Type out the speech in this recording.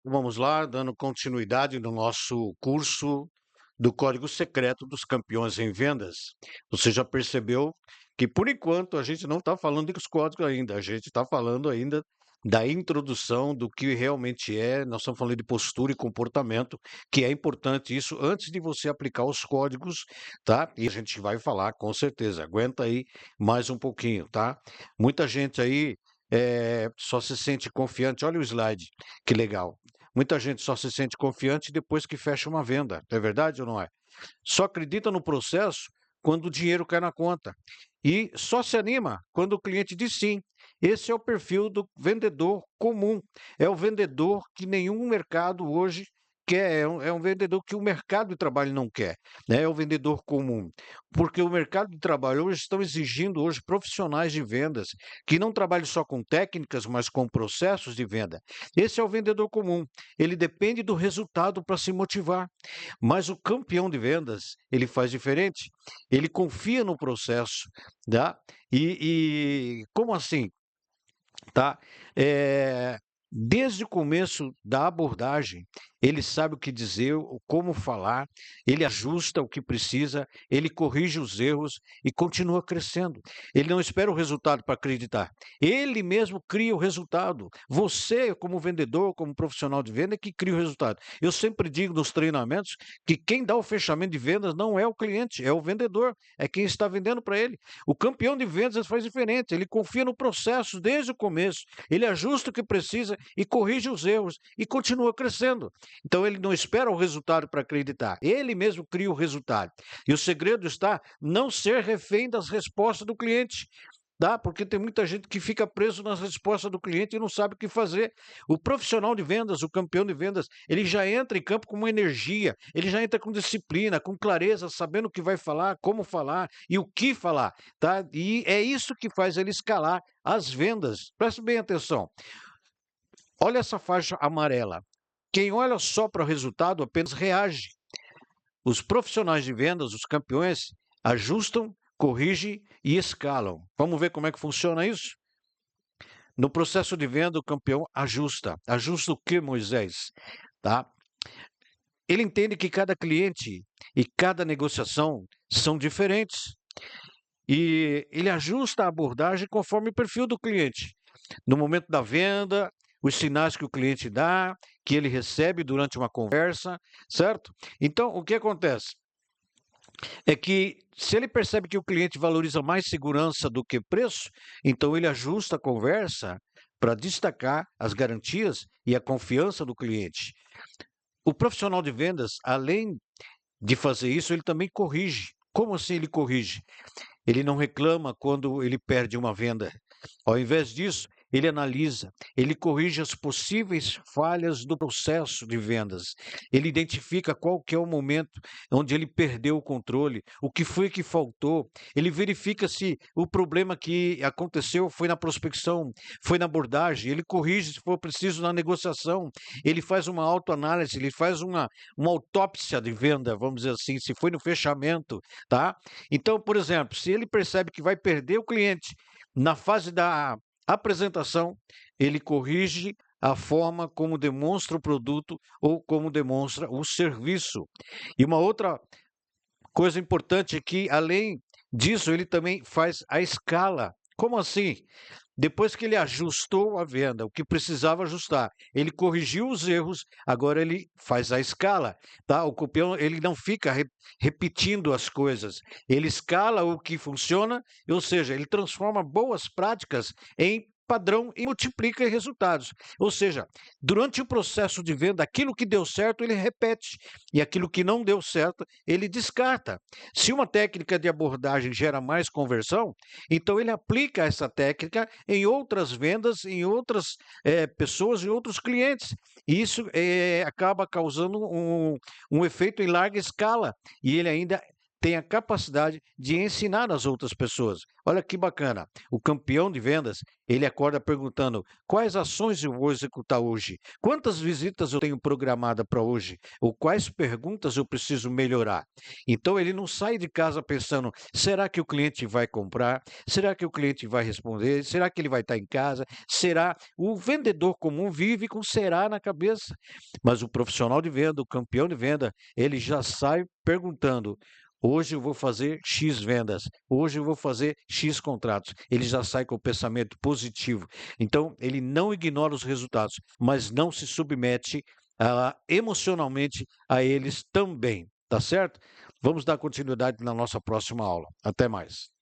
Vamos lá, dando continuidade no nosso curso do Código Secreto dos Campeões em Vendas. Você já percebeu que, por enquanto, a gente não está falando dos códigos ainda, a gente está falando ainda da introdução do que realmente é, nós estamos falando de postura e comportamento, que é importante isso antes de você aplicar os códigos, tá? E a gente vai falar com certeza, aguenta aí mais um pouquinho, tá? Muita gente aí só se sente confiante, olha o slide, que legal. Muita gente só se sente confiante depois que fecha uma venda. É verdade ou não é? Só acredita no processo quando o dinheiro cai na conta. E só se anima quando o cliente diz sim. Esse é o perfil do vendedor comum. É o vendedor que nenhum mercado hoje quer. É um vendedor que o mercado de trabalho não quer. Né? É o vendedor comum. Porque o mercado de trabalho hoje estão exigindo hoje profissionais de vendas que não trabalhem só com técnicas, mas com processos de venda. Esse é o vendedor comum. Ele depende do resultado para se motivar. Mas o campeão de vendas, ele faz diferente. Ele confia no processo, tá? E como assim, tá? Desde o começo da abordagem, ele sabe o que dizer, como falar, ele ajusta o que precisa, ele corrige os erros e continua crescendo. Ele não espera o resultado para acreditar. Ele mesmo cria o resultado. Você, como vendedor, como profissional de venda, é que cria o resultado. Eu sempre digo nos treinamentos que quem dá o fechamento de vendas não é o cliente, é o vendedor, é quem está vendendo para ele. O campeão de vendas faz diferente, ele confia no processo desde o começo, ele ajusta o que precisa e corrige os erros e continua crescendo. Então ele não espera o resultado para acreditar, ele mesmo cria o resultado. E o segredo está não ser refém das respostas do cliente. Tá? Porque tem muita gente que fica preso nas respostas do cliente e não sabe o que fazer. O profissional de vendas, o campeão de vendas, ele já entra em campo com uma energia, ele já entra com disciplina, com clareza, sabendo o que vai falar, como falar e o que falar. Tá? E é isso que faz ele escalar as vendas. Preste bem atenção. Olha essa faixa amarela. Quem olha só para o resultado apenas reage. Os profissionais de vendas, os campeões, ajustam, corrigem e escalam. Vamos ver como é que funciona isso? No processo de venda, o campeão ajusta. Ajusta o que, Moisés? Tá? Ele entende que cada cliente e cada negociação são diferentes. E ele ajusta a abordagem conforme o perfil do cliente. No momento da venda, os sinais que o cliente dá, que ele recebe durante uma conversa, certo? Então, o que acontece? É que se ele percebe que o cliente valoriza mais segurança do que preço, então ele ajusta a conversa para destacar as garantias e a confiança do cliente. O profissional de vendas, além de fazer isso, ele também corrige. Como assim ele corrige? Ele não reclama quando ele perde uma venda. Ao invés disso, ele analisa, ele corrige as possíveis falhas do processo de vendas. Ele identifica qual que é o momento onde ele perdeu o controle, o que foi que faltou. Ele verifica se o problema que aconteceu foi na prospecção, foi na abordagem. Ele corrige se for preciso na negociação. Ele faz uma autoanálise, ele faz uma autópsia de venda, vamos dizer assim, se foi no fechamento, tá? Então, por exemplo, se ele percebe que vai perder o cliente na fase da apresentação, ele corrige a forma como demonstra o produto ou como demonstra o serviço. E uma outra coisa importante é que, além disso, ele também faz a escala. Como assim? Depois que ele ajustou a venda, o que precisava ajustar, ele corrigiu os erros, agora ele faz a escala, tá? O copião, ele não fica repetindo as coisas, ele escala o que funciona, ou seja, ele transforma boas práticas em padrão e multiplica em resultados. Ou seja, durante o processo de venda, aquilo que deu certo, ele repete, e aquilo que não deu certo, ele descarta. Se uma técnica de abordagem gera mais conversão, então ele aplica essa técnica em outras vendas, em outras pessoas, em outros clientes. E isso acaba causando um efeito em larga escala. E ele ainda tem a capacidade de ensinar as outras pessoas. Olha que bacana. O campeão de vendas, ele acorda perguntando: quais ações eu vou executar hoje? Quantas visitas eu tenho programada para hoje? Ou quais perguntas eu preciso melhorar? Então ele não sai de casa pensando: será que o cliente vai comprar? Será que o cliente vai responder? Será que ele vai estar em casa? Será? O vendedor comum vive com será na cabeça. Mas o profissional de venda, o campeão de venda, ele já sai perguntando: hoje eu vou fazer X vendas, hoje eu vou fazer X contratos. Ele já sai com o pensamento positivo. Então, ele não ignora os resultados, mas não se submete emocionalmente a eles também. Tá certo? Vamos dar continuidade na nossa próxima aula. Até mais.